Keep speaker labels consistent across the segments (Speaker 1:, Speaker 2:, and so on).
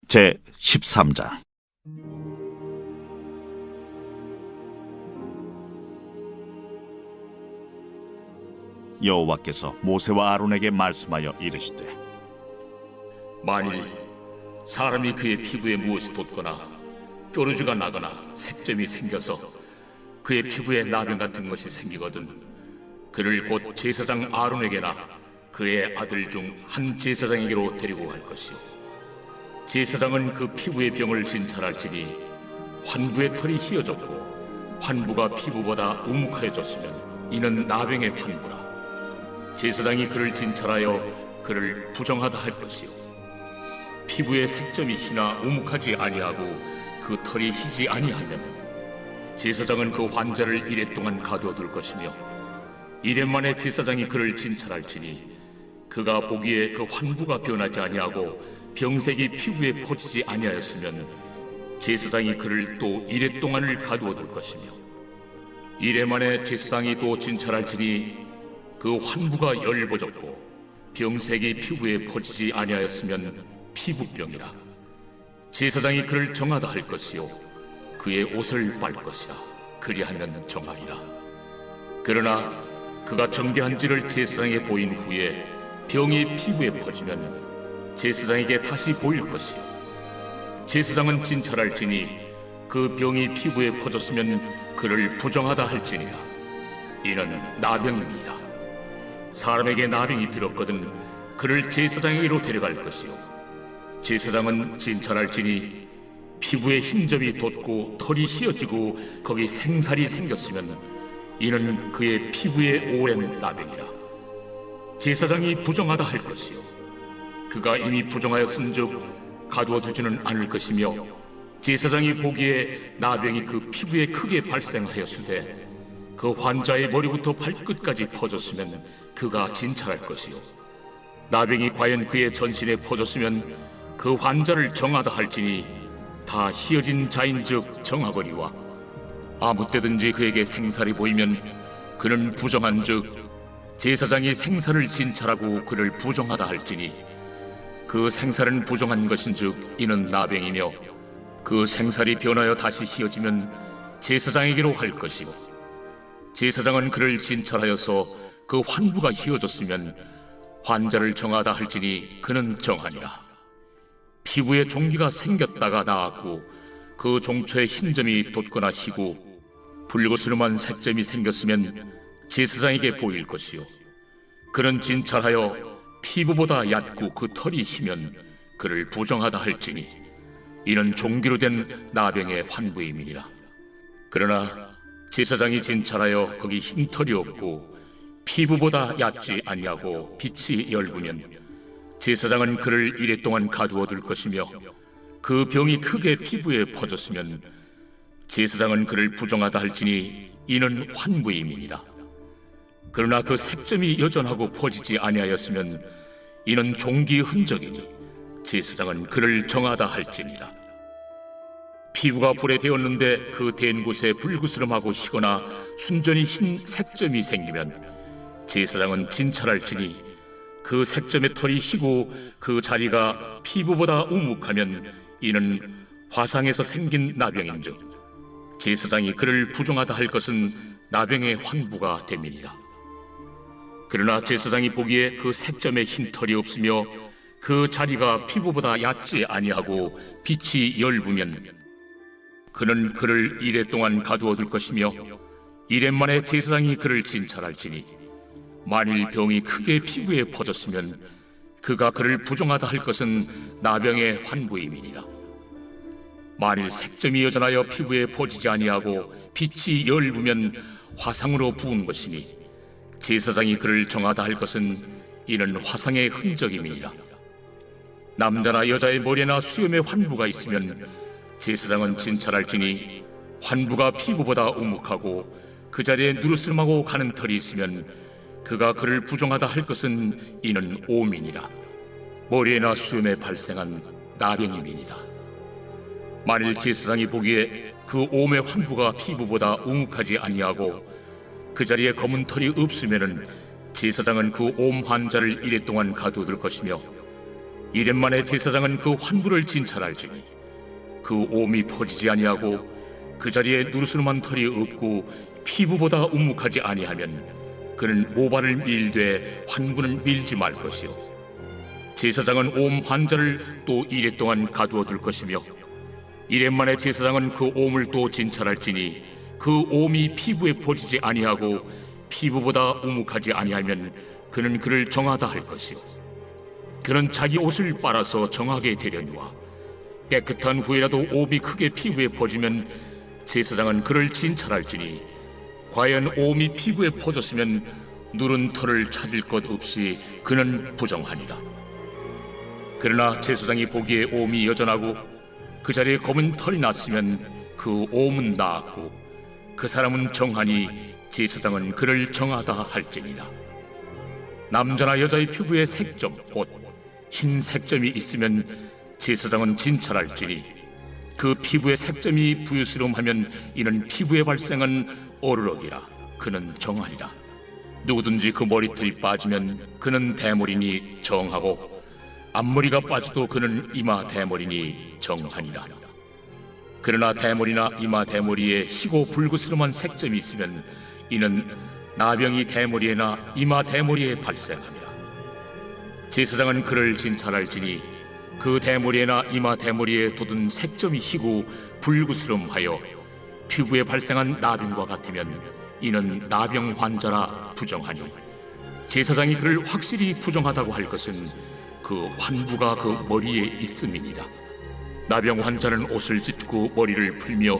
Speaker 1: 제 13장. 여호와께서 모세와 아론에게 말씀하여 이르시되,
Speaker 2: 만일 사람이 그의 피부에 무엇이 돋거나 뾰루지가 나거나 색점이 생겨서 그의 피부에 나병 같은 것이 생기거든 그를 곧 제사장 아론에게나 그의 아들 중 한 제사장에게로 데리고 갈 것이요, 제사장은 그 피부의 병을 진찰할지니 환부의 털이 휘어졌고 환부가 피부보다 우묵하여졌으면 이는 나병의 환부라. 제사장이 그를 진찰하여 그를 부정하다 할 것이요, 피부에 색점이 희나 우묵하지 아니하고 그 털이 희지 아니하면 제사장은 그 환자를 이레 동안 가두어둘 것이며, 이레 만에 제사장이 그를 진찰할지니 그가 보기에 그 환부가 변하지 아니하고 병색이 피부에 퍼지지 아니하였으면 제사장이 그를 또 이레 동안을 가두어둘 것이며, 이레 만에 제사장이 또 진찰할지니 그 환부가 열버졌고 병색이 피부에 퍼지지 아니하였으면 피부병이라. 제사장이 그를 정하다 할 것이요, 그의 옷을 빨 것이라. 그리하면 정하리라. 그러나 그가 정결한지를 제사장에게 보인 후에 병이 피부에 퍼지면 제사장에게 다시 보일 것이요, 제사장은 진찰할지니 그 병이 피부에 퍼졌으면 그를 부정하다 할지니라. 이는 나병입니다. 사람에게 나병이 들었거든 그를 제사장에게로 데려갈 것이요, 제사장은 진찰할지니 피부에 흰점이 돋고 털이 휘어지고 거기 생살이 생겼으면 이는 그의 피부에 오랜 나병이라. 제사장이 부정하다 할 것이요, 그가 이미 부정하였은즉 가두어두지는 않을 것이며, 제사장이 보기에 나병이 그 피부에 크게 발생하였으되 그 환자의 머리부터 발끝까지 퍼졌으면 그가 진찰할 것이요, 나병이 과연 그의 전신에 퍼졌으면 그 환자를 정하다 할지니 다 휘어진 자인즉 정하거니와, 아무 때든지 그에게 생살이 보이면 그는 부정한즉 제사장이 생살을 진찰하고 그를 부정하다 할지니 그 생살은 부정한 것인즉 이는 나병이며, 그 생살이 변하여 다시 휘어지면 제사장에게로 할 것이요, 제사장은 그를 진찰하여서 그 환부가 휘어졌으면 환자를 정하다 할지니 그는 정하니라. 피부에 종기가 생겼다가 나았고 그 종초에 흰점이 돋거나 희고 붉으스름한 색점이 생겼으면 제사장에게 보일 것이요, 그는 진찰하여 피부보다 얕고 그 털이 희면 그를 부정하다 할지니 이는 종기로 된 나병의 환부임이니라. 그러나 제사장이 진찰하여 거기 흰 털이 없고 피부보다 얕지 아니하고 빛이 엷으면 제사장은 그를 이레 동안 가두어둘 것이며, 그 병이 크게 피부에 퍼졌으면 제사장은 그를 부정하다 할지니 이는 환부임이니라. 그러나 그 색점이 여전하고 퍼지지 아니하였으면 이는 종기의 흔적이니 제사장은 그를 정하다 할지니라. 피부가 불에 데었는데 그 댄 곳에 불그스름하고 희거나 순전히 흰 색점이 생기면 제사장은 진찰할지니 그 색점의 털이 희고 그 자리가 피부보다 우묵하면 이는 화상에서 생긴 나병인즉 제사장이 그를 부정하다 할 것은 나병의 환부가 됨이니라. 그러나 제사장이 보기에 그 색점에 흰 털이 없으며 그 자리가 피부보다 얕지 아니하고 빛이 엷으면 그는 그를 이레 동안 가두어둘 것이며, 이레 만에 제사장이 그를 진찰할지니 만일 병이 크게 피부에 퍼졌으면 그가 그를 부정하다 할 것은 나병의 환부임이니라. 만일 색점이 여전하여 피부에 퍼지지 아니하고 빛이 엷으면 화상으로 부은 것이니 제사장이 그를 정하다 할 것은 이는 화상의 흔적임이니라. 남자나 여자의 머리나 수염에 환부가 있으면 제사장은 진찰할지니 환부가 피부보다 우묵하고 그 자리에 누르스름하고 가는 털이 있으면 그가 그를 부정하다 할 것은 이는 오민이라. 머리에나 수염에 발생한 나병임이니라. 만일 제사장이 보기에 그 옴의 환부가 피부보다 우묵하지 아니하고 그 자리에 검은 털이 없으면은 제사장은 그 옴 환자를 이레 동안 가두어둘 것이며, 이렙 만에 제사장은 그 환부를 진찰할지니 그 옴이 퍼지지 아니하고 그 자리에 누르스름한 털이 없고 피부보다 움묵하지 아니하면 그는 모발을 밀되 환부는 밀지 말 것이요 제사장은 옴 환자를 또 이레 동안 가두어 둘 것이며 이렙 만에 제사장은 그 옴을 또 진찰할지니 그 옴이 피부에 퍼지지 아니하고 피부보다 우묵하지 아니하면 그는 그를 정하다 할 것이요 그는 자기 옷을 빨아서 정하게 되려니와 깨끗한 후에라도 옴이 크게 피부에 퍼지면 제사장은 그를 진찰할지니 과연 옴이 피부에 퍼졌으면 누른 털을 찾을 것 없이 그는 부정하니라. 그러나 제사장이 보기에 옴이 여전하고 그 자리에 검은 털이 났으면 그 옴은 나았고 그 사람은 정하니 제사장은 그를 정하다 할지니라. 남자나 여자의 피부에 색점 곧 흰 색점이 있으면 제사장은 진찰할지니 그 피부에 색점이 부유스러움하면 이는 피부에 발생한 어르럭이라. 그는 정하리라. 누구든지 그 머리털이 빠지면 그는 대머리니 정하고 앞머리가 빠져도 그는 이마 대머리니 정하니라. 그러나 대머리나 이마 대머리에 희고 불그스름한 색점이 있으면 이는 나병이 대머리에나 이마 대머리에 발생하니라. 제사장은 그를 진찰할지니 그 대머리에나 이마 대머리에 돋은 색점이 희고 불그스름하여 피부에 발생한 나병과 같으면 이는 나병 환자라 부정하니 제사장이 그를 확실히 부정하다고 할 것은 그 환부가 그 머리에 있음이니라. 나병 환자는 옷을 찢고 머리를 풀며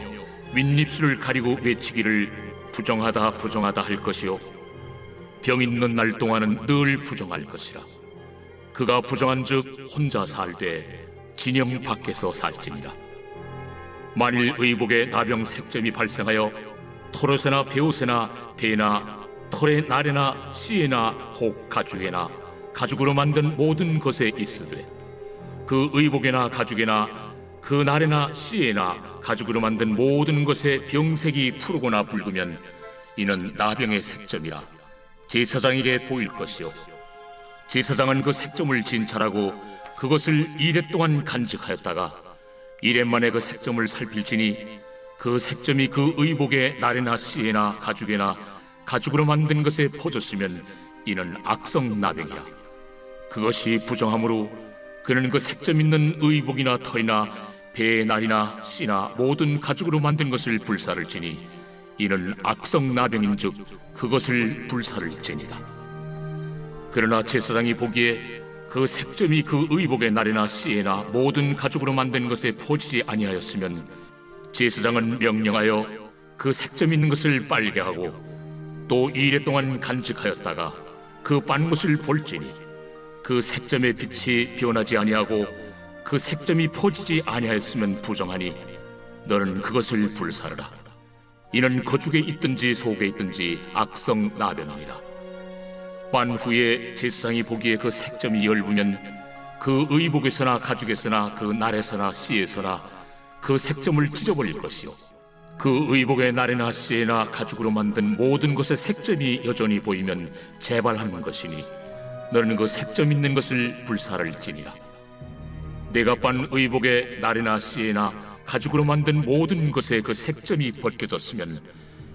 Speaker 2: 윗입술을 가리고 외치기를 부정하다 부정하다 할 것이요 병 있는 날 동안은 늘 부정할 것이라. 그가 부정한즉 혼자 살되 진영 밖에서 살지니라. 만일 의복에 나병 색점이 발생하여 털옷에나 베옷에나 배나 털의 날에나 씨에나 혹 가죽에나 가죽으로 만든 모든 것에 있으되 그 의복에나 가죽에나 그 날에나 씨에나 가죽으로 만든 모든 것에 병색이 푸르거나 붉으면 이는 나병의 색점이라 제사장에게 보일 것이요 제사장은 그 색점을 진찰하고 그것을 이레 동안 간직하였다가 이레 만에 그 색점을 살필지니 그 색점이 그 의복의 날에나 씨에나 가죽에나 가죽으로 만든 것에 퍼졌으면 이는 악성 나병이라. 그것이 부정하므로 그는 그 색점 있는 의복이나 털이나 배의 날이나 씨나 모든 가죽으로 만든 것을 불사를 지니 이는 악성 나병인즉 그것을 불사를 지니라. 그러나 제사장이 보기에 그 색점이 그 의복의 날에나 씨에나 모든 가죽으로 만든 것에 퍼지지 아니하였으면 제사장은 명령하여 그 색점 있는 것을 빨게 하고 또 이레 동안 간직하였다가 그 빤 것을 볼지니 그 색점의 빛이 변하지 아니하고 그 색점이 퍼지지 아니하였으면 부정하니 너는 그것을 불사르라. 이는 거죽에 있든지 속에 있든지 악성 나병이니라. 빤 후에 제사장이 보기에 그 색점이 엷으면 그 의복에서나 가죽에서나 그 날에서나 씨에서나 그 색점을 찢어버릴 것이요 그 의복의 날에나 씨에나 가죽으로 만든 모든 것의 색점이 여전히 보이면 재발하는 것이니 너는 그 색점 있는 것을 불사를지니라. 내가 빤 의복의 날에나 씨에나 가죽으로 만든 모든 것에 그 색점이 벗겨졌으면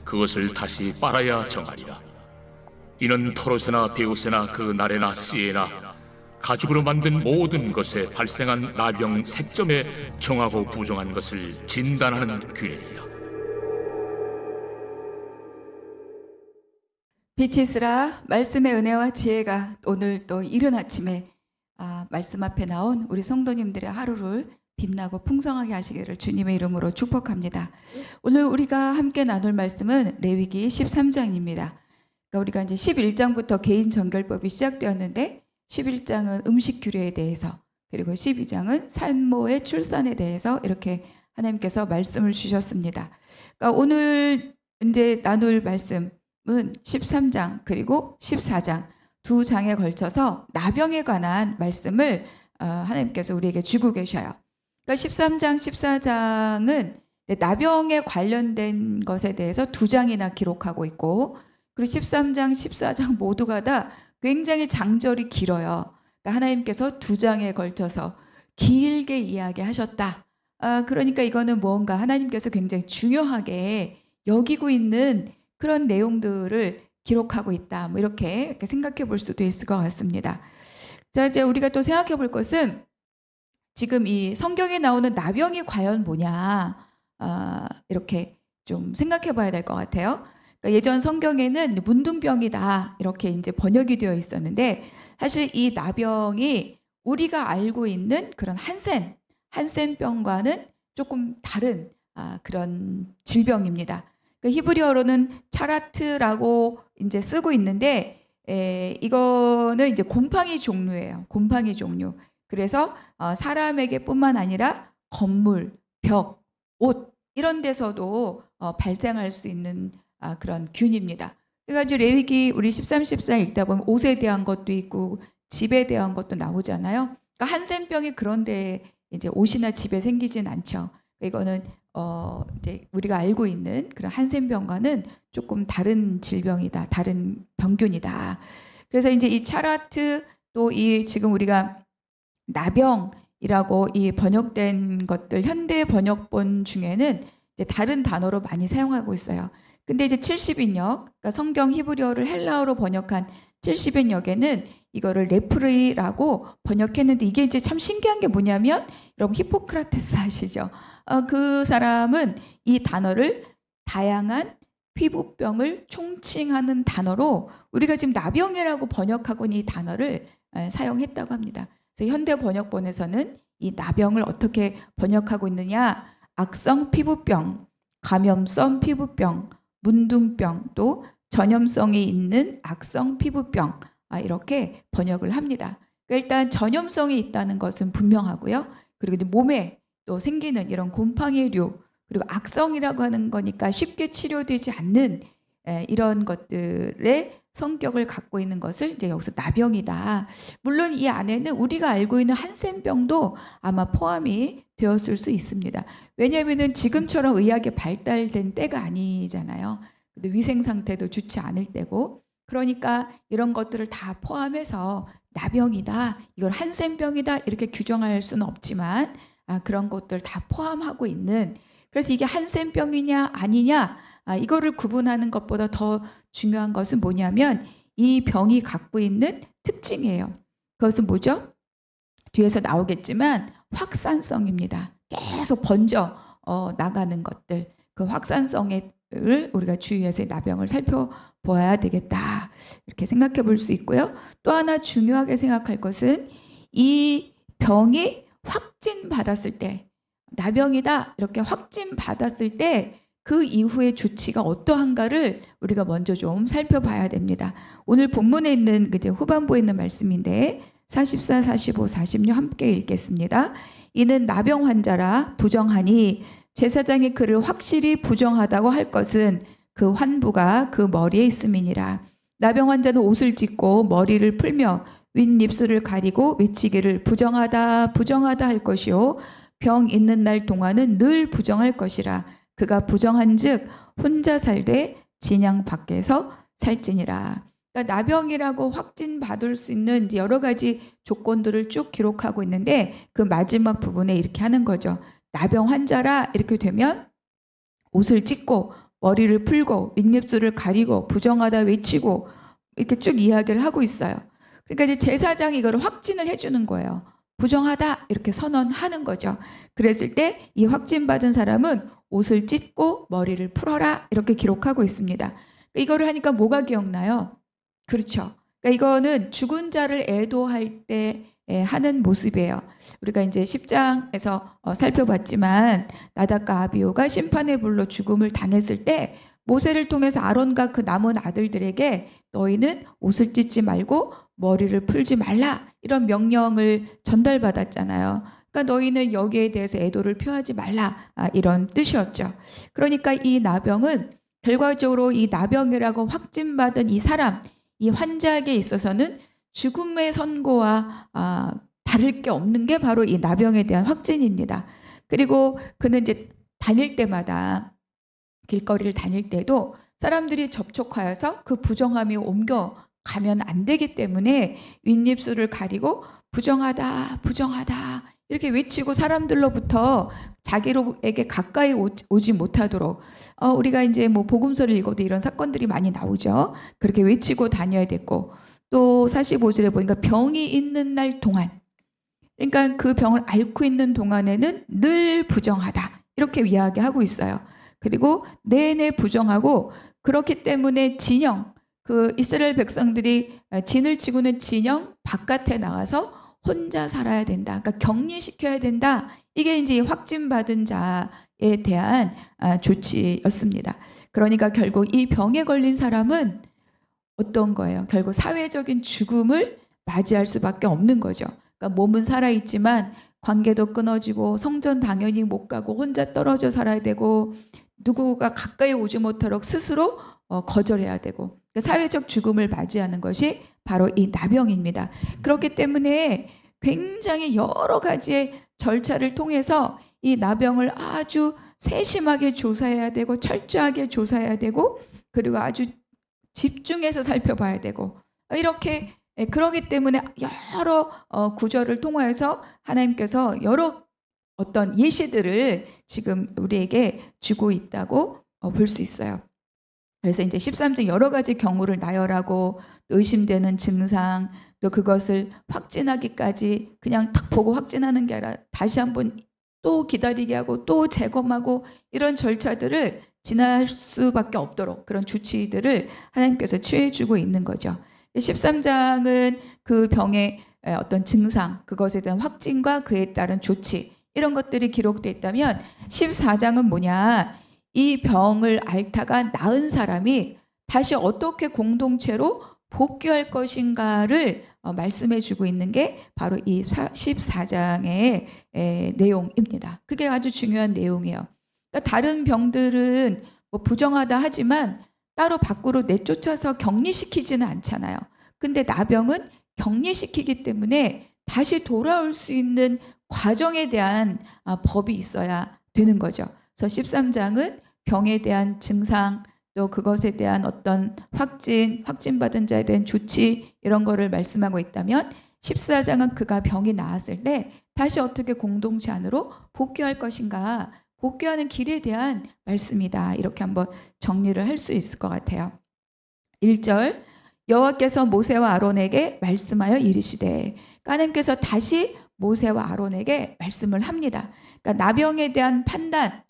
Speaker 2: 그것을 다시 빨아야 정하리라. 이는 털옷에나 베옷에나 그 날에나 씨에나 가죽으로 만든 모든 것에 발생한 나병 색점에 정하고 부정한 것을 진단하는 규례니라.
Speaker 3: 빛이 있으라. 말씀의 은혜와 지혜가 오늘 또 이른 아침에 말씀 앞에 나온 우리 성도님들의 하루를 빛나고 풍성하게 하시기를 주님의 이름으로 축복합니다. 오늘 우리가 함께 나눌 말씀은 레위기 13장입니다. 그러니까 우리가 이제 11장부터 개인 정결법이 시작되었는데 11장은 음식 규례에 대해서 그리고 12장은 산모의 출산에 대해서 이렇게 하나님께서 말씀을 주셨습니다. 그러니까 오늘 이제 나눌 말씀은 13장 그리고 14장 두 장에 걸쳐서 나병에 관한 말씀을 하나님께서 우리에게 주고 계셔요. 그러니까 13장, 14장은 나병에 관련된 것에 대해서 두 장이나 기록하고 있고 그리고 13장, 14장 모두가 다 굉장히 장절이 길어요. 그러니까 하나님께서 2장에 걸쳐서 길게 이야기하셨다. 그러니까 이거는 뭔가 하나님께서 굉장히 중요하게 여기고 있는 그런 내용들을 기록하고 있다. 뭐 이렇게 생각해 볼 수도 있을 것 같습니다. 자, 이제 우리가 또 생각해 볼 것은 지금 이 성경에 나오는 나병이 과연 뭐냐, 이렇게 좀 생각해 봐야 될 것 같아요. 그러니까 예전 성경에는 문둥병이다 이렇게 이제 번역이 되어 있었는데 사실 이 나병이 우리가 알고 있는 그런 한센병과는 조금 다른 그런 질병입니다. 그 히브리어로는 차라트라고 이제 쓰고 있는데 이거는 이제 곰팡이 종류예요. 곰팡이 종류. 그래서 사람에게뿐만 아니라 건물, 벽, 옷 이런 데서도 발생할 수 있는 그런 균입니다. 그래가지고 레위기 우리 13, 14 읽다 보면 옷에 대한 것도 있고 집에 대한 것도 나오잖아요. 그러니까 한센병이 그런데 이제 옷이나 집에 생기진 않죠. 이거는 이제 우리가 알고 있는 그런 한센병과는 조금 다른 질병이다, 다른 병균이다. 그래서 이제 이 차라트 또 이 지금 우리가 나병이라고 이 번역된 것들 현대 번역본 중에는 이제 다른 단어로 많이 사용하고 있어요. 근데 이제 70인역, 그러니까 성경 히브리어를 헬라어로 번역한 70인역에는 이거를 레프리라고 번역했는데 이게 이제 참 신기한 게 뭐냐면 여러분 히포크라테스 아시죠? 그 사람은 이 단어를 다양한 피부병을 총칭하는 단어로 우리가 지금 나병이라고 번역하고 있는 이 단어를 사용했다고 합니다. 그래서 현대 번역본에서는 이 나병을 어떻게 번역하고 있느냐? 악성 피부병, 감염성 피부병, 문둥병, 또 전염성이 있는 악성 피부병 이렇게 번역을 합니다. 그러니까 일단 전염성이 있다는 것은 분명하고요. 그리고 이제 몸에 또 생기는 이런 곰팡이류 그리고 악성이라고 하는 거니까 쉽게 치료되지 않는 이런 것들의 성격을 갖고 있는 것을 이제 여기서 나병이다. 물론 이 안에는 우리가 알고 있는 한센병도 아마 포함이 되었을 수 있습니다. 왜냐하면은 지금처럼 의학이 발달된 때가 아니잖아요. 근데 위생 상태도 좋지 않을 때고 그러니까 이런 것들을 다 포함해서 나병이다, 이걸 한센병이다 이렇게 규정할 수는 없지만 그런 것들 다 포함하고 있는 그래서 이게 한센병이냐 아니냐 이거를 구분하는 것보다 더 중요한 것은 뭐냐면 이 병이 갖고 있는 특징이에요. 그것은 뭐죠? 뒤에서 나오겠지만 확산성입니다. 계속 번져 나가는 것들 그 확산성을 우리가 주의해서 나병을 살펴봐야 되겠다 이렇게 생각해 볼 수 있고요. 또 하나 중요하게 생각할 것은 이 병이 확진받았을 때 나병이다 이렇게 확진받았을 때 그 이후의 조치가 어떠한가를 우리가 먼저 좀 살펴봐야 됩니다. 오늘 본문에 있는 이제 후반부에 있는 말씀인데 44, 45, 46 함께 읽겠습니다. 이는 나병 환자라 부정하니 제사장이 그를 확실히 부정하다고 할 것은 그 환부가 그 머리에 있음이니라. 나병 환자는 옷을 찢고 머리를 풀며 윗입술을 가리고 외치기를 부정하다 부정하다 할 것이요 병 있는 날 동안은 늘 부정할 것이라. 그가 부정한즉 혼자 살되 진양 밖에서 살지니라. 그러니까 나병이라고 확진받을 수 있는 이제 여러 가지 조건들을 쭉 기록하고 있는데 그 마지막 부분에 이렇게 하는 거죠. 나병 환자라 이렇게 되면 옷을 찢고 머리를 풀고 윗입술을 가리고 부정하다 외치고 이렇게 쭉 이야기를 하고 있어요. 그러니까 이제 제사장이 이거를 확진을 해주는 거예요. 부정하다 이렇게 선언하는 거죠. 그랬을 때 이 확진받은 사람은 옷을 찢고 머리를 풀어라 이렇게 기록하고 있습니다. 이거를 하니까 뭐가 기억나요? 그렇죠. 그러니까 이거는 죽은 자를 애도할 때 하는 모습이에요. 우리가 이제 10장에서 살펴봤지만 나답과 아비후가 심판의 불로 죽음을 당했을 때 모세를 통해서 아론과 그 남은 아들들에게 너희는 옷을 찢지 말고 머리를 풀지 말라 이런 명령을 전달받았잖아요. 그러니까 너희는 여기에 대해서 애도를 표하지 말라 이런 뜻이었죠. 그러니까 이 나병은 결과적으로 이 나병이라고 확진받은 이 사람, 이 환자에게 있어서는 죽음의 선고와 다를 게 없는 게 바로 이 나병에 대한 확진입니다. 그리고 그는 이제 다닐 때마다 길거리를 다닐 때도 사람들이 접촉하여서 그 부정함이 옮겨 가면 안 되기 때문에 윗입술을 가리고 부정하다, 부정하다 이렇게 외치고 사람들로부터 자기에게 가까이 오지 못하도록 우리가 이제 뭐 복음서를 읽어도 이런 사건들이 많이 나오죠. 그렇게 외치고 다녀야 됐고 또 45절에 보니까 병이 있는 날 동안 그러니까 그 병을 앓고 있는 동안에는 늘 부정하다 이렇게 이야기하고 있어요. 그리고 내내 부정하고 그렇기 때문에 진영 그 이스라엘 백성들이 진을 치고는 진영 바깥에 나가서 혼자 살아야 된다. 그러니까 격리시켜야 된다. 이게 이제 확진받은 자에 대한 조치였습니다. 그러니까 결국 이 병에 걸린 사람은 어떤 거예요? 결국 사회적인 죽음을 맞이할 수밖에 없는 거죠. 그러니까 몸은 살아있지만 관계도 끊어지고 성전 당연히 못 가고 혼자 떨어져 살아야 되고 누구가 가까이 오지 못하도록 스스로 거절해야 되고 그러니까 사회적 죽음을 맞이하는 것이 바로 이 나병입니다. 그렇기 때문에 굉장히 여러 가지의 절차를 통해서 이 나병을 아주 세심하게 조사해야 되고 철저하게 조사해야 되고 그리고 아주 집중해서 살펴봐야 되고 이렇게 그러기 때문에 여러 구절을 통해서 하나님께서 여러 어떤 예시들을 지금 우리에게 주고 있다고 볼 수 있어요. 그래서 이제 13장 여러 가지 경우를 나열하고 의심되는 증상 또 그것을 확진하기까지 그냥 탁 보고 확진하는 게 아니라 다시 한번 또 기다리게 하고 또 재검하고 이런 절차들을 지날 수밖에 없도록 그런 조치들을 하나님께서 취해주고 있는 거죠. 13장은 그 병의 어떤 증상 그것에 대한 확진과 그에 따른 조치 이런 것들이 기록되어 있다면 14장은 뭐냐 이 병을 앓다가 나은 사람이 다시 어떻게 공동체로 복귀할 것인가를 말씀해 주고 있는 게 바로 이 14장의 내용입니다. 그게 아주 중요한 내용이에요. 그러니까 다른 병들은 뭐 부정하다 하지만 따로 밖으로 내쫓아서 격리시키지는 않잖아요. 근데 나병은 격리시키기 때문에 다시 돌아올 수 있는 과정에 대한 법이 있어야 되는 거죠. 그래서 13장은 병에 대한 증상 또 그것에 대한 어떤 확진받은 자에 대한 조치 이런 거를 말씀하고 있다면 14장은 그가 병이 나았을 때 다시 어떻게 공동체 안으로 복귀할 것인가 복귀하는 길에 대한 말씀이다. 이렇게 한번 정리를 할 수 있을 것 같아요. 1절 여호와께서 모세와 아론에게 말씀하여 이르시되 하나님께서 다시 모세와 아론에게 말씀을 합니다. 그러니까 나병에 대한 판단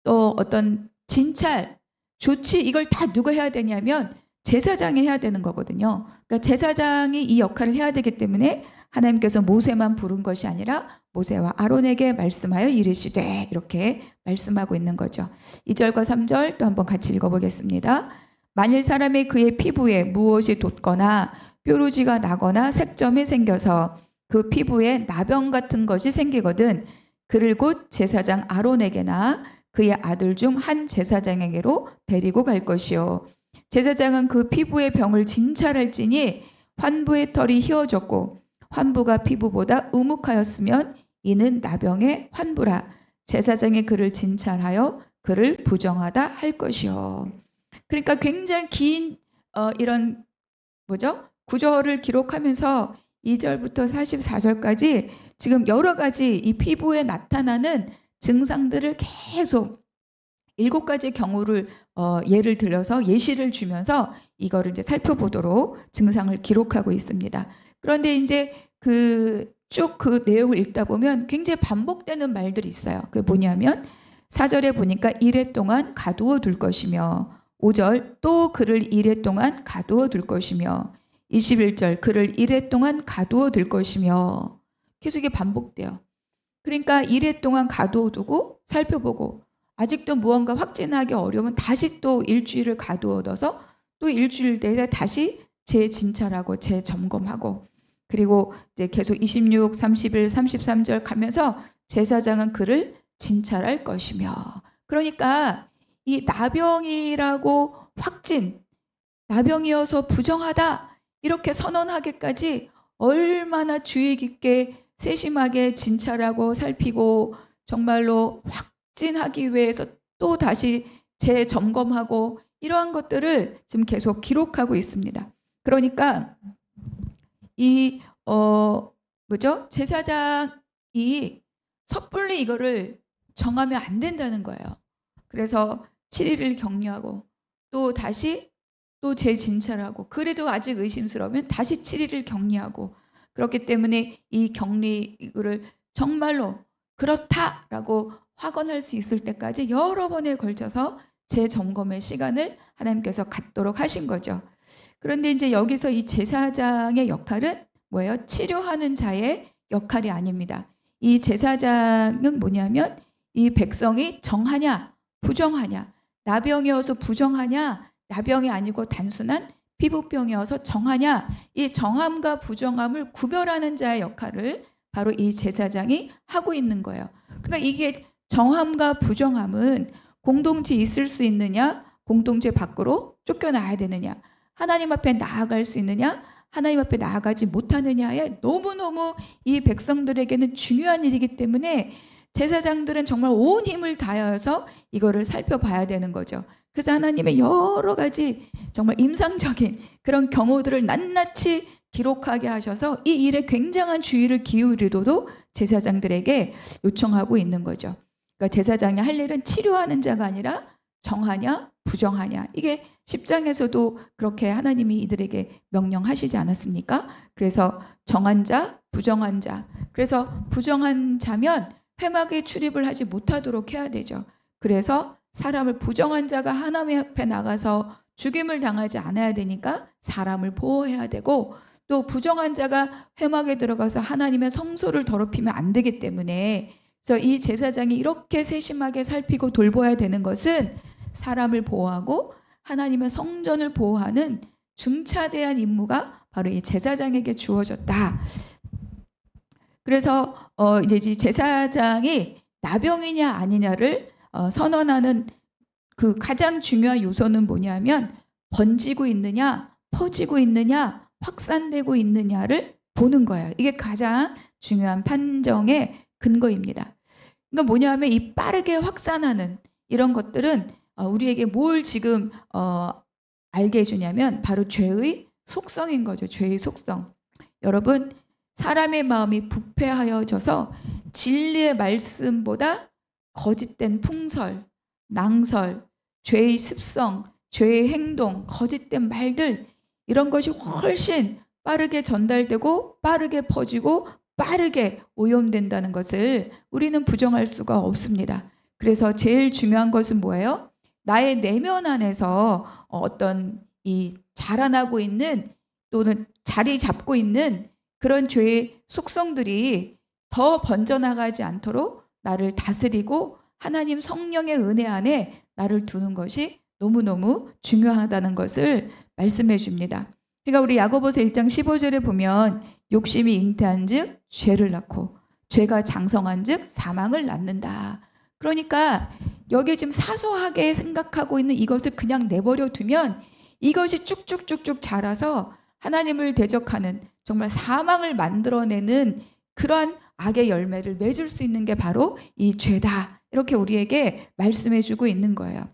Speaker 3: 또 어떤 진찰, 조치 이걸 다 누가 해야 되냐면 제사장이 해야 되는 거거든요. 그러니까 제사장이 이 역할을 해야 되기 때문에 하나님께서 모세만 부른 것이 아니라 모세와 아론에게 말씀하여 이르시되 이렇게 말씀하고 있는 거죠. 2절과 3절 또 한번 같이 읽어보겠습니다. 만일 사람이 그의 피부에 무엇이 돋거나 뾰루지가 나거나 색점이 생겨서 그 피부에 나병 같은 것이 생기거든 그를 곧 제사장 아론에게나 그의 아들 중 한 제사장에게로 데리고 갈 것이요. 제사장은 그 피부의 병을 진찰할지니 환부의 털이 휘어졌고 환부가 피부보다 우묵하였으면 이는 나병의 환부라. 제사장이 그를 진찰하여 그를 부정하다 할 것이요. 그러니까 굉장히 긴 이런 구절을 기록하면서 2절부터 44절까지 지금 여러 가지 이 피부에 나타나는 증상들을 계속 7가지 경우를 예를 들어서 예시를 주면서 이거를 이제 살펴보도록 증상을 기록하고 있습니다. 그런데 이제 쭉 그 내용을 읽다 보면 굉장히 반복되는 말들이 있어요. 그게 뭐냐면 4절에 보니까 이레 동안 가두어 둘 것이며 5절 또 그를 이레 동안 가두어 둘 것이며 21절 그를 이레 동안 가두어 둘 것이며 계속 이게 반복돼요. 그러니까 이레 동안 가두어 두고 살펴보고 아직도 무언가 확진하기 어려우면 다시 또 일주일을 가두어둬서 또 일주일 내에 다시 재진찰하고 재점검하고 그리고 이제 계속 26, 31, 33절 가면서 제사장은 그를 진찰할 것이며 그러니까 이 나병이라고 나병이어서 부정하다 이렇게 선언하기까지 얼마나 주의 깊게 세심하게 진찰하고 살피고 정말로 확진하기 위해서 또 다시 재점검하고 이러한 것들을 지금 계속 기록하고 있습니다. 그러니까 이 뭐죠? 제사장이 섣불리 이거를 정하면 안 된다는 거예요. 그래서 7일을 격려하고 또 다시 또 재진찰하고 그래도 아직 의심스러우면 다시 7일을 격리하고 그렇기 때문에 이 격리를 정말로 그렇다라고 확언할 수 있을 때까지 여러 번에 걸쳐서 재점검의 시간을 하나님께서 갖도록 하신 거죠. 그런데 이제 여기서 이 제사장의 역할은 뭐예요? 치료하는 자의 역할이 아닙니다. 이 제사장은 뭐냐면 이 백성이 정하냐 부정하냐, 나병이어서 부정하냐, 나병이 아니고 단순한 피부병이어서 정하냐, 이 정함과 부정함을 구별하는 자의 역할을 바로 이 제사장이 하고 있는 거예요. 그러니까 이게 정함과 부정함은 공동체 있을 수 있느냐, 공동체 밖으로 쫓겨나야 되느냐, 하나님 앞에 나아갈 수 있느냐, 하나님 앞에 나아가지 못하느냐에 너무너무 이 백성들에게는 중요한 일이기 때문에 제사장들은 정말 온 힘을 다해서 이거를 살펴봐야 되는 거죠. 그래서 하나님의 여러 가지 정말 임상적인 그런 경우들을 낱낱이 기록하게 하셔서 이 일에 굉장한 주의를 기울이도록 제사장들에게 요청하고 있는 거죠. 그러니까 제사장이 할 일은 치료하는 자가 아니라 정하냐 부정하냐. 이게 10장에서도 그렇게 하나님이 이들에게 명령하시지 않았습니까? 그래서 정한 자, 부정한 자. 그래서 부정한 자면 회막에 출입을 하지 못하도록 해야 되죠. 그래서 사람을 부정한 자가 하나님 앞에 나가서 죽임을 당하지 않아야 되니까 사람을 보호해야 되고 또 부정한 자가 회막에 들어가서 하나님의 성소를 더럽히면 안 되기 때문에 그래서 이 제사장이 이렇게 세심하게 살피고 돌봐야 되는 것은 사람을 보호하고 하나님의 성전을 보호하는 중차대한 임무가 바로 이 제사장에게 주어졌다. 그래서 이제 이 제사장이 나병이냐 아니냐를 선언하는 그 가장 중요한 요소는 뭐냐면 번지고 있느냐, 퍼지고 있느냐, 확산되고 있느냐를 보는 거예요. 이게 가장 중요한 판정의 근거입니다. 그러니까 뭐냐면 이 빠르게 확산하는 이런 것들은 우리에게 뭘 지금 알게 해주냐면 바로 죄의 속성인 거죠. 죄의 속성. 여러분 사람의 마음이 부패하여져서 진리의 말씀보다 거짓된 풍설, 낭설, 죄의 습성, 죄의 행동, 거짓된 말들 이런 것이 훨씬 빠르게 전달되고 빠르게 퍼지고 빠르게 오염된다는 것을 우리는 부정할 수가 없습니다. 그래서 제일 중요한 것은 뭐예요? 나의 내면 안에서 어떤 이 자라나고 있는 또는 자리 잡고 있는 그런 죄의 속성들이 더 번져나가지 않도록 나를 다스리고 하나님 성령의 은혜 안에 나를 두는 것이 너무너무 중요하다는 것을 말씀해 줍니다. 그러니까 우리 야고보서 1장 15절에 보면 욕심이 잉태한 즉 죄를 낳고 죄가 장성한 즉 사망을 낳는다. 그러니까 여기에 지금 사소하게 생각하고 있는 이것을 그냥 내버려 두면 이것이 쭉쭉쭉쭉 자라서 하나님을 대적하는 정말 사망을 만들어내는 그런 악의 열매를 맺을 수 있는 게 바로 이 죄다. 이렇게 우리에게 말씀해 주고 있는 거예요.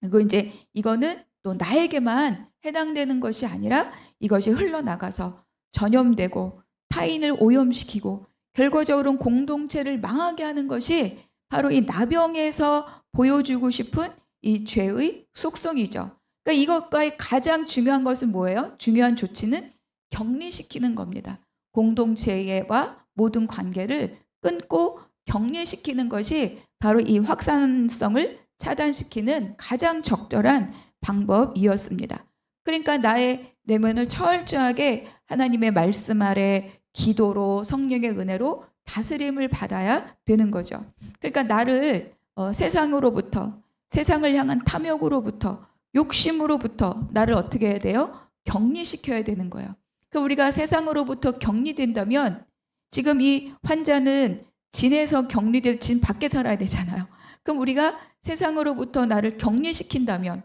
Speaker 3: 그리고 이제 이거는 또 나에게만 해당되는 것이 아니라 이것이 흘러나가서 전염되고 타인을 오염시키고 결과적으로는 공동체를 망하게 하는 것이 바로 이 나병에서 보여주고 싶은 이 죄의 속성이죠. 그러니까 이것과의 가장 중요한 것은 뭐예요? 중요한 조치는 격리시키는 겁니다. 공동체와 모든 관계를 끊고 격리시키는 것이 바로 이 확산성을 차단시키는 가장 적절한 방법이었습니다. 그러니까 나의 내면을 철저하게 하나님의 말씀 아래 기도로 성령의 은혜로 다스림을 받아야 되는 거죠. 그러니까 나를 세상으로부터 세상을 향한 탐욕으로부터 욕심으로부터 나를 어떻게 해야 돼요? 격리시켜야 되는 거예요. 그 우리가 세상으로부터 격리된다면 지금 이 환자는 진에서 격리돼서 진 밖에 살아야 되잖아요. 그럼 우리가 세상으로부터 나를 격리시킨다면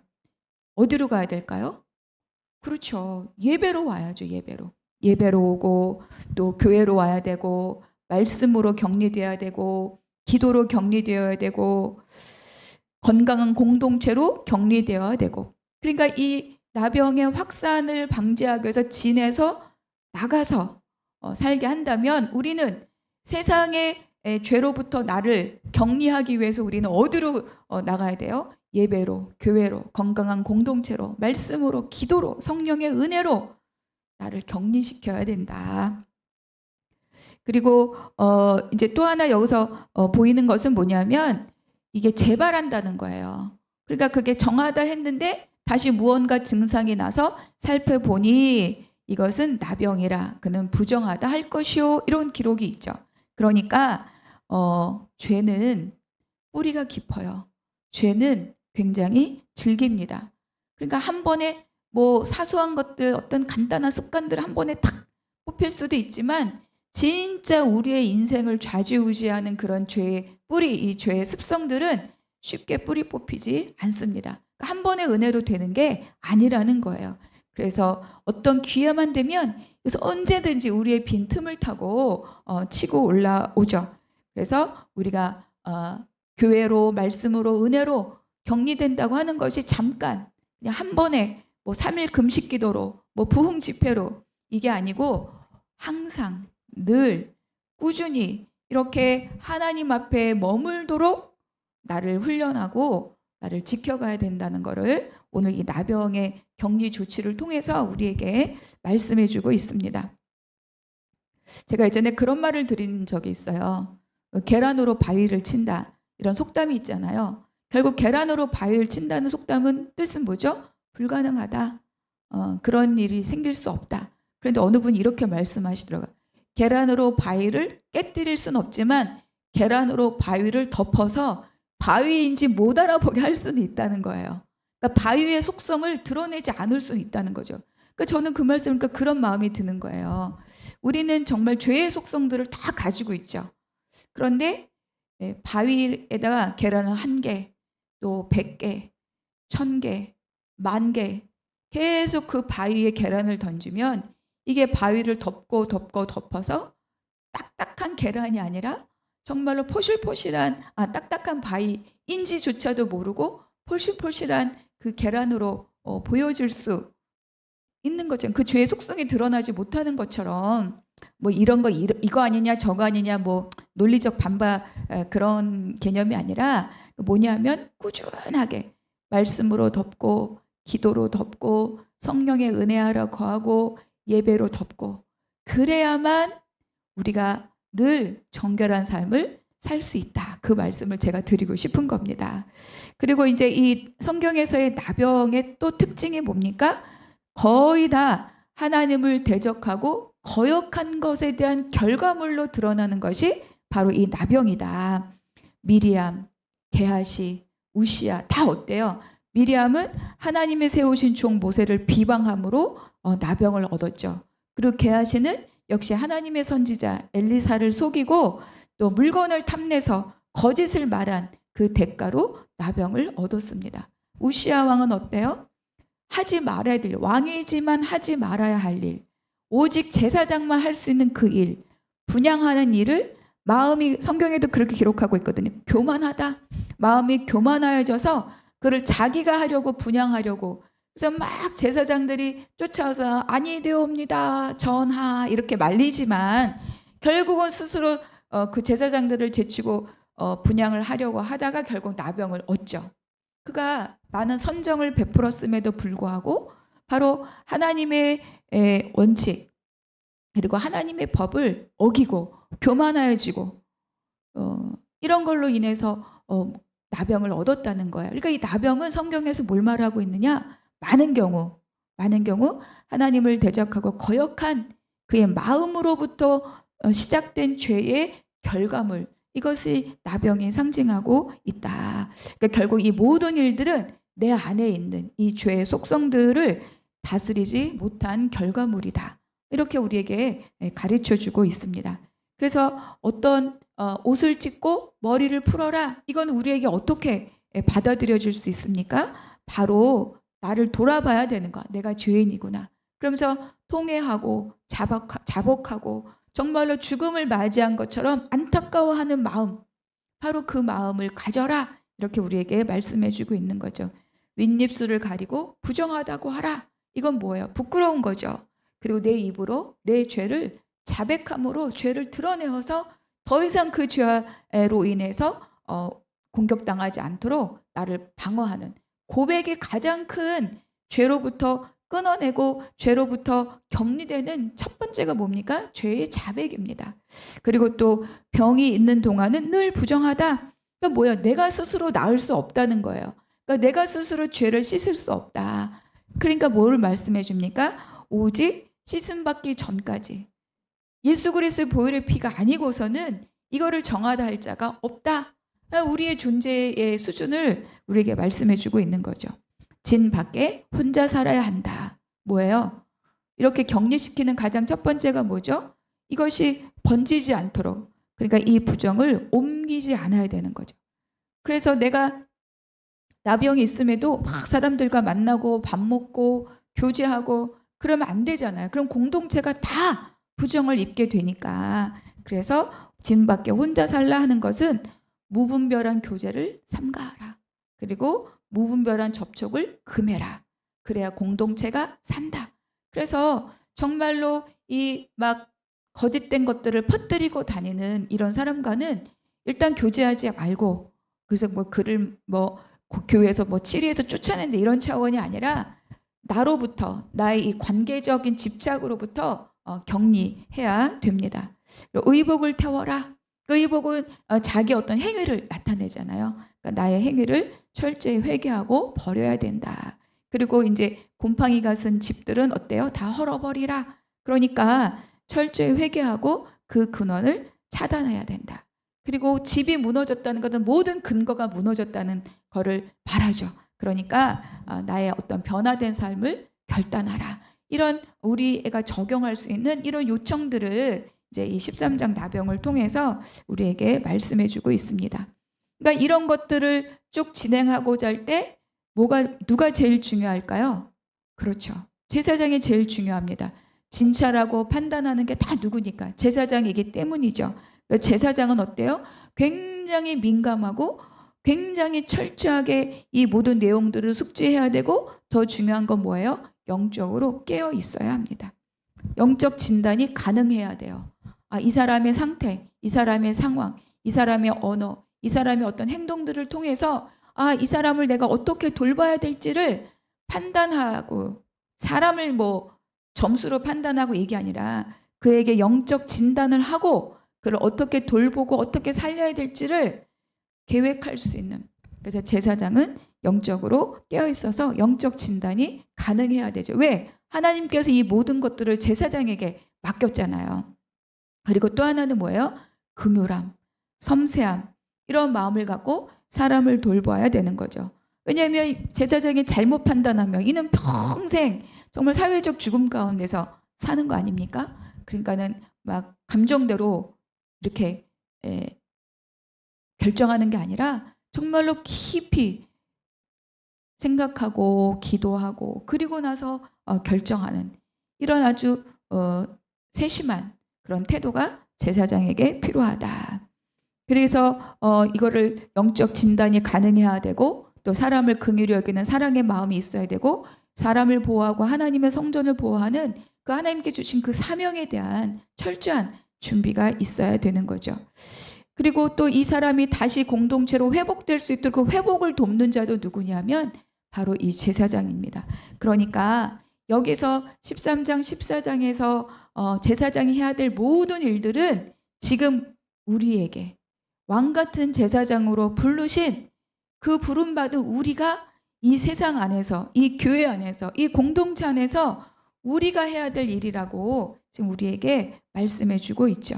Speaker 3: 어디로 가야 될까요? 그렇죠. 예배로 와야죠. 예배로 오고 또 교회로 와야 되고 말씀으로 격리되어야 되고 기도로 격리되어야 되고 건강한 공동체로 격리되어야 되고 그러니까 이 나병의 확산을 방지하기 위해서 진에서 나가서 살게 한다면 우리는 세상의 죄로부터 나를 격리하기 위해서 우리는 어디로 나가야 돼요? 예배로, 교회로, 건강한 공동체로, 말씀으로, 기도로, 성령의 은혜로 나를 격리시켜야 된다. 그리고 이제 또 하나 여기서 보이는 것은 뭐냐면 이게 재발한다는 거예요. 그러니까 그게 정하다 했는데 다시 무언가 증상이 나서 살펴보니 이것은 나병이라 그는 부정하다 할 것이요, 이런 기록이 있죠. 그러니까 죄는 뿌리가 깊어요. 죄는 굉장히 질깁니다. 그러니까 한 번에 뭐 사소한 것들, 어떤 간단한 습관들 한 번에 탁 뽑힐 수도 있지만 진짜 우리의 인생을 좌지우지하는 그런 죄의 뿌리, 이 죄의 습성들은 쉽게 뿌리 뽑히지 않습니다. 그러니까 한 번의 은혜로 되는 게 아니라는 거예요. 그래서 어떤 기회만 되면 그래서 언제든지 우리의 빈 틈을 타고 치고 올라오죠. 그래서 우리가 교회로, 말씀으로, 은혜로 격리된다고 하는 것이 잠깐 그냥 한 번에 뭐 3일 금식 기도로, 뭐 부흥 집회로, 이게 아니고 항상 늘 꾸준히 이렇게 하나님 앞에 머물도록 나를 훈련하고 나를 지켜가야 된다는 것을 오늘 이 나병의 격리 조치를 통해서 우리에게 말씀해 주고 있습니다. 제가 예전에 그런 말을 드린 적이 있어요. 계란으로 바위를 친다, 이런 속담이 있잖아요. 결국 계란으로 바위를 친다는 속담은 뜻은 뭐죠? 불가능하다. 그런 일이 생길 수 없다. 그런데 어느 분이 이렇게 말씀하시더라고요. 계란으로 바위를 깨뜨릴 수는 없지만 계란으로 바위를 덮어서 바위인지 못 알아보게 할 수는 있다는 거예요. 그러니까 바위의 속성을 드러내지 않을 수는 있다는 거죠. 그러니까 저는 그 말씀을 그러니까 그런 마음이 드는 거예요. 우리는 정말 죄의 속성들을 다 가지고 있죠. 그런데 바위에다가 계란을 1개, 또 100개, 1000개, 10,000개 계속 그 바위에 계란을 던지면 이게 바위를 덮어서 딱딱한 계란이 아니라 정말로 포실포실한 딱딱한 바위인지조차도 모르고 포실포실한 그 계란으로 보여질 수 있는 거죠. 그 죄의 속성이 드러나지 못하는 것처럼 뭐 이런 거 이거 아니냐 저거 아니냐 뭐 논리적 반박 그런 개념이 아니라 뭐냐면 꾸준하게 말씀으로 덮고 기도로 덮고 성령의 은혜하러 거하고 예배로 덮고 그래야만 우리가 늘 정결한 삶을 살 수 있다. 그 말씀을 제가 드리고 싶은 겁니다. 그리고 이제 이 성경에서의 나병의 또 특징이 뭡니까? 거의 다 하나님을 대적하고 거역한 것에 대한 결과물로 드러나는 것이 바로 이 나병이다. 미리암, 게하시, 우시야 다 어때요? 미리암은 하나님의 세우신 종 모세를 비방함으로 나병을 얻었죠. 그리고 게하시는 역시 하나님의 선지자 엘리사를 속이고 또 물건을 탐내서 거짓을 말한 그 대가로 나병을 얻었습니다. 우시야 왕은 어때요? 하지 말아야 될 일, 왕이지만 하지 말아야 할 일, 오직 제사장만 할 수 있는 그 일, 분향하는 일을 마음이 성경에도 그렇게 기록하고 있거든요. 교만하다. 마음이 교만하여져서 그를 자기가 하려고 분향하려고 그래서 막 제사장들이 쫓아와서 아니되옵니다 전하 이렇게 말리지만 결국은 스스로 그 제사장들을 제치고 분향을 하려고 하다가 결국 나병을 얻죠. 그가 많은 선정을 베풀었음에도 불구하고 바로 하나님의 원칙 그리고 하나님의 법을 어기고 교만하여지고 이런 걸로 인해서 나병을 얻었다는 거예요. 그러니까 이 나병은 성경에서 뭘 말하고 있느냐? 많은 경우 하나님을 대적하고 거역한 그의 마음으로부터 시작된 죄의 결과물, 이것이 나병이 상징하고 있다. 그러니까 결국 이 모든 일들은 내 안에 있는 이 죄의 속성들을 다스리지 못한 결과물이다. 이렇게 우리에게 가르쳐주고 있습니다. 그래서 어떤 옷을 찢고 머리를 풀어라. 이건 우리에게 어떻게 받아들여질 수 있습니까? 바로 나를 돌아봐야 되는 거야. 내가 죄인이구나. 그러면서 통회하고 자복하고 정말로 죽음을 맞이한 것처럼 안타까워하는 마음, 바로 그 마음을 가져라. 이렇게 우리에게 말씀해주고 있는 거죠. 윗입술을 가리고 부정하다고 하라. 이건 뭐예요? 부끄러운 거죠. 그리고 내 입으로 내 죄를 자백함으로 죄를 드러내어서 더 이상 그 죄로 인해서 공격당하지 않도록 나를 방어하는 고백이 가장 큰 죄로부터 끊어내고 죄로부터 격리되는 첫 번째가 뭡니까? 죄의 자백입니다. 그리고 또 병이 있는 동안은 늘 부정하다. 그러니까 뭐야? 내가 스스로 나을 수 없다는 거예요. 그러니까 내가 스스로 죄를 씻을 수 없다. 그러니까 뭐를 말씀해 줍니까? 오직 씻음 받기 전까지 예수 그리스도의 보혈의 피가 아니고서는 이거를 정하다 할 자가 없다. 우리의 존재의 수준을 우리에게 말씀해 주고 있는 거죠. 진 밖에 혼자 살아야 한다. 뭐예요? 이렇게 격리시키는 가장 첫 번째가 뭐죠? 이것이 번지지 않도록, 그러니까 이 부정을 옮기지 않아야 되는 거죠. 그래서 내가 나병이 있음에도 막 사람들과 만나고 밥 먹고 교제하고 그러면 안 되잖아요. 그럼 공동체가 다 부정을 입게 되니까. 그래서 진 밖에 혼자 살라 하는 것은 무분별한 교제를 삼가하라. 그리고 무분별한 접촉을 금해라. 그래야 공동체가 산다. 그래서 정말로 이 막 거짓된 것들을 퍼뜨리고 다니는 이런 사람과는 일단 교제하지 말고, 그래서 뭐 그를 뭐 교회에서 뭐 치리해서 쫓아낸다 이런 차원이 아니라 나로부터, 나의 이 관계적인 집착으로부터 격리해야 됩니다. 의복을 태워라. 그 의복은 자기 어떤 행위를 나타내잖아요. 그러니까 나의 행위를 철저히 회개하고 버려야 된다. 그리고 이제 곰팡이가 쓴 집들은 어때요? 다 헐어버리라. 그러니까 철저히 회개하고 그 근원을 차단해야 된다. 그리고 집이 무너졌다는 것은 모든 근거가 무너졌다는 거를 말하죠. 그러니까 나의 어떤 변화된 삶을 결단하라. 이런 우리가 적용할 수 있는 이런 요청들을 이제 이 13장 나병을 통해서 우리에게 말씀해 주고 있습니다. 그러니까 이런 것들을 쭉 진행하고자 할 때 누가 제일 중요할까요? 그렇죠. 제사장이 제일 중요합니다. 진찰하고 판단하는 게 다 누구니까? 제사장이기 때문이죠. 제사장은 어때요? 굉장히 민감하고 굉장히 철저하게 이 모든 내용들을 숙지해야 되고, 더 중요한 건 뭐예요? 영적으로 깨어 있어야 합니다. 영적 진단이 가능해야 돼요. 이 사람의 상태, 이 사람의 상황, 이 사람의 언어, 이 사람의 어떤 행동들을 통해서 이 사람을 내가 어떻게 돌봐야 될지를 판단하고, 사람을 뭐 점수로 판단하고 이게 아니라 그에게 영적 진단을 하고 그를 어떻게 돌보고 어떻게 살려야 될지를 계획할 수 있는, 그래서 제사장은 영적으로 깨어 있어서 영적 진단이 가능해야 되죠. 왜? 하나님께서 이 모든 것들을 제사장에게 맡겼잖아요. 그리고 또 하나는 뭐예요? 긍휼함, 섬세함, 이런 마음을 갖고 사람을 돌봐야 되는 거죠. 왜냐하면 제사장이 잘못 판단하면 이는 평생 정말 사회적 죽음 가운데서 사는 거 아닙니까? 그러니까는 막 감정대로 이렇게 결정하는 게 아니라 정말로 깊이 생각하고 기도하고 그리고 나서 결정하는 이런 아주 세심한 그런 태도가 제사장에게 필요하다. 그래서 이거를 영적 진단이 가능해야 되고, 또 사람을 긍휼히 여기는 사랑의 마음이 있어야 되고, 사람을 보호하고 하나님의 성전을 보호하는 그 하나님께 주신 그 사명에 대한 철저한 준비가 있어야 되는 거죠. 그리고 또 이 사람이 다시 공동체로 회복될 수 있도록 그 회복을 돕는 자도 누구냐면 바로 이 제사장입니다. 그러니까 여기서 13장, 14장에서 제사장이 해야 될 모든 일들은 지금 우리에게 왕 같은 제사장으로 부르신 그 부름받은 우리가 이 세상 안에서, 이 교회 안에서, 이 공동체 안에서 우리가 해야 될 일이라고 지금 우리에게 말씀해 주고 있죠.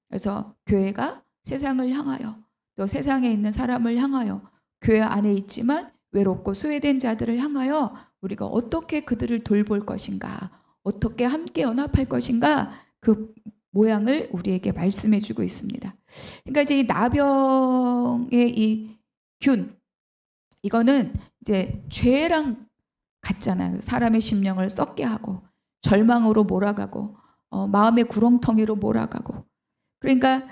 Speaker 3: 그래서 교회가 세상을 향하여, 또 세상에 있는 사람을 향하여, 교회 안에 있지만 외롭고 소외된 자들을 향하여 우리가 어떻게 그들을 돌볼 것인가, 어떻게 함께 연합할 것인가, 그 모양을 우리에게 말씀해 주고 있습니다. 그러니까 이제 이 나병의 이 균, 이거는 이제 죄랑 같잖아요. 사람의 심령을 썩게 하고 절망으로 몰아가고 마음의 구렁텅이로 몰아가고, 그러니까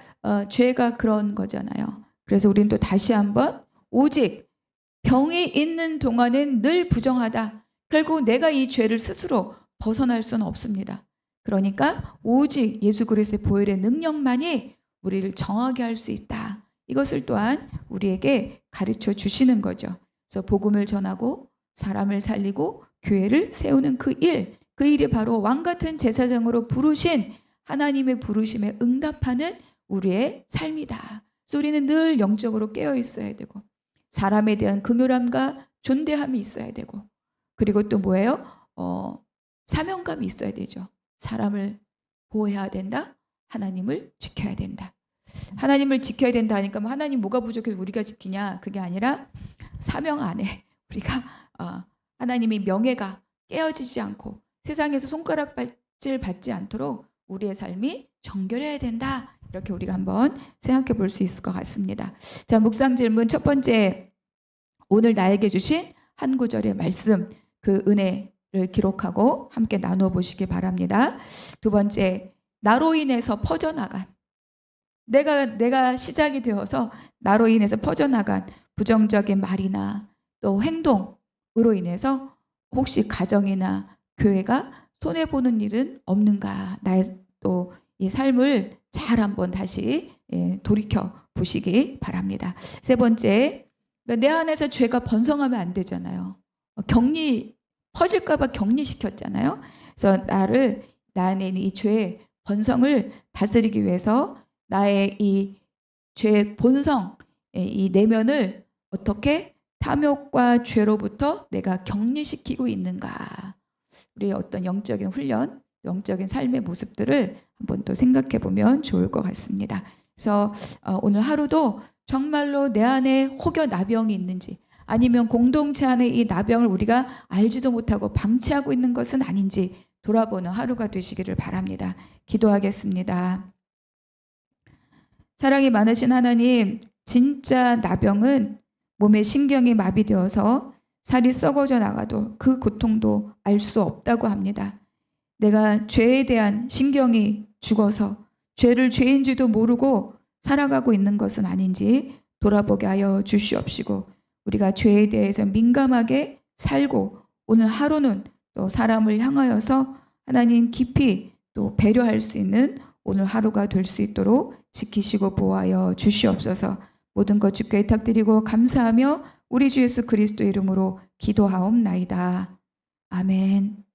Speaker 3: 죄가 그런 거잖아요. 그래서 우리는 또 다시 한번 오직 병이 있는 동안엔 늘 부정하다. 결국 내가 이 죄를 스스로 벗어날 수는 없습니다. 그러니까 오직 예수 그리스도의 보혈의 능력만이 우리를 정하게 할 수 있다. 이것을 또한 우리에게 가르쳐 주시는 거죠. 그래서 복음을 전하고 사람을 살리고 교회를 세우는 그 일이 바로 왕같은 제사장으로 부르신 하나님의 부르심에 응답하는 우리의 삶이다. 그래서 우리는 늘 영적으로 깨어 있어야 되고 사람에 대한 긍휼함과 존대함이 있어야 되고 그리고 또 뭐예요? 사명감이 있어야 되죠. 사람을 보호해야 된다. 하나님을 지켜야 된다. 하나님을 지켜야 된다 하니까 뭐 하나님 뭐가 부족해서 우리가 지키냐 그게 아니라 사명 안에 우리가 하나님의 명예가 깨어지지 않고 세상에서 손가락질 받지 않도록 우리의 삶이 정결해야 된다. 이렇게 우리가 한번 생각해 볼 수 있을 것 같습니다. 자, 묵상 질문 첫 번째, 오늘 나에게 주신 한 구절의 말씀, 그 은혜를 기록하고 함께 나누어 보시기 바랍니다. 두 번째, 나로 인해서 퍼져나간 내가 시작이 되어서 나로 인해서 퍼져나간 부정적인 말이나 또 행동으로 인해서 혹시 가정이나 교회가 손해보는 일은 없는가? 나의 또 이 삶을 잘 한번 다시 돌이켜 보시기 바랍니다. 세 번째, 내 안에서 죄가 번성하면 안 되잖아요. 퍼질까 봐 격리시켰잖아요. 그래서 나 안에 있는 이 죄의 번성을 다스리기 위해서 나의 이 죄의 본성, 이 내면을 어떻게 탐욕과 죄로부터 내가 격리시키고 있는가. 우리의 어떤 영적인 훈련, 영적인 삶의 모습들을 한번 또 생각해 보면 좋을 것 같습니다. 그래서 오늘 하루도 정말로 내 안에 혹여 나병이 있는지 아니면 공동체 안에 이 나병을 우리가 알지도 못하고 방치하고 있는 것은 아닌지 돌아보는 하루가 되시기를 바랍니다. 기도하겠습니다. 사랑이 많으신 하나님, 진짜 나병은 몸의 신경이 마비되어서 살이 썩어져 나가도 그 고통도 알 수 없다고 합니다. 내가 죄에 대한 신경이 죽어서 죄를 죄인지도 모르고 살아가고 있는 것은 아닌지 돌아보게 하여 주시옵시고 우리가 죄에 대해서 민감하게 살고 오늘 하루는 또 사람을 향하여서 하나님 깊이 또 배려할 수 있는 오늘 하루가 될 수 있도록 지키시고 보호하여 주시옵소서. 모든 것 주께 부탁드리고 감사하며 우리 주 예수 그리스도 이름으로 기도하옵나이다. 아멘.